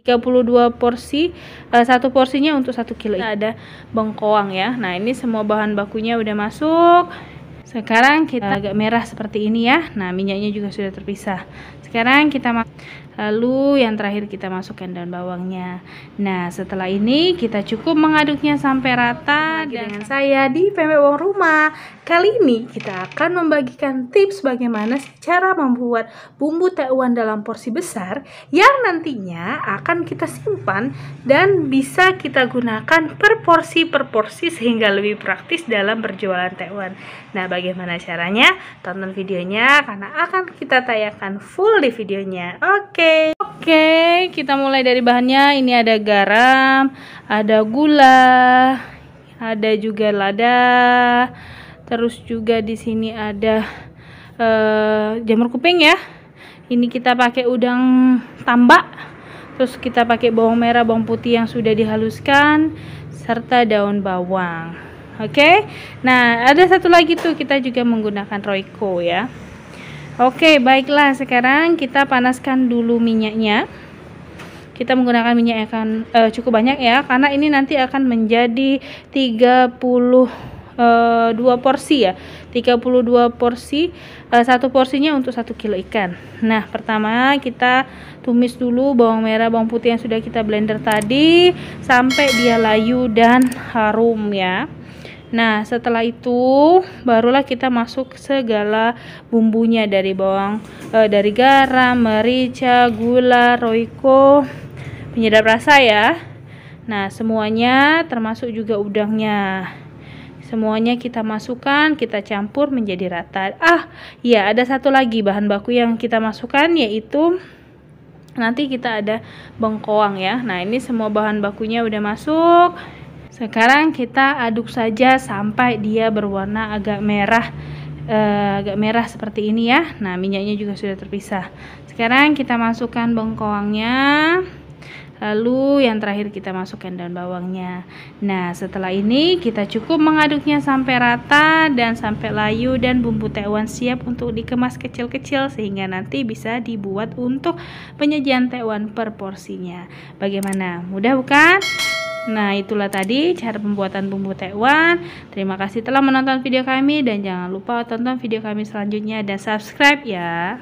32 porsi, satu porsinya untuk 1 kilo. Ada bengkoang ya. Nah, ini semua bahan bakunya udah masuk. Sekarang kita agak merah seperti ini ya. Nah, minyaknya juga sudah terpisah. Sekarang kita lalu yang terakhir kita masukkan daun bawangnya. Nah, setelah ini kita cukup mengaduknya sampai rata. Dengan saya di Pempek Wong Rumah. Kali ini kita akan membagikan tips bagaimana cara membuat bumbu tekwan dalam porsi besar yang nantinya akan kita simpan dan bisa kita gunakan per porsi sehingga lebih praktis dalam berjualan tekwan. Nah, bagaimana caranya? Tonton videonya karena akan kita tayangkan full di videonya. Oke, kita mulai dari bahannya. Ini ada garam, ada gula, ada juga lada, terus juga di sini ada jamur kuping ya. Ini kita pakai udang tambak, terus kita pakai bawang merah, bawang putih yang sudah dihaluskan, serta daun bawang. Oke, nah ada satu lagi tuh, kita juga menggunakan Royco ya. Oke, baiklah, sekarang kita panaskan dulu minyaknya. Kita menggunakan minyak yang akan cukup banyak ya, karena ini nanti akan menjadi 32 porsi ya. 32 porsi, satu porsinya untuk 1 kilo ikan. Nah, pertama kita tumis dulu bawang merah, bawang putih yang sudah kita blender tadi sampai dia layu dan harum ya. Nah, setelah itu barulah kita masuk segala bumbunya dari dari garam, merica, gula, Royco, penyedap rasa ya. Nah, semuanya termasuk juga udangnya. Semuanya kita masukkan, kita campur menjadi rata. Iya, ada satu lagi bahan baku yang kita masukkan, yaitu nanti kita ada bengkoang ya. Nah, ini semua bahan bakunya udah masuk. Sekarang kita aduk saja sampai dia berwarna agak merah seperti ini ya. Nah, minyaknya juga sudah terpisah. Sekarang kita masukkan bengkoangnya. Lalu yang terakhir kita masukkan daun bawangnya. Nah, setelah ini kita cukup mengaduknya sampai rata dan sampai layu dan bumbu tekwan siap untuk dikemas kecil-kecil sehingga nanti bisa dibuat untuk penyajian tekwan per porsinya. Bagaimana? Mudah bukan? Nah, itulah tadi cara pembuatan bumbu tekwan. Terima kasih telah menonton video kami dan jangan lupa tonton video kami selanjutnya dan subscribe ya.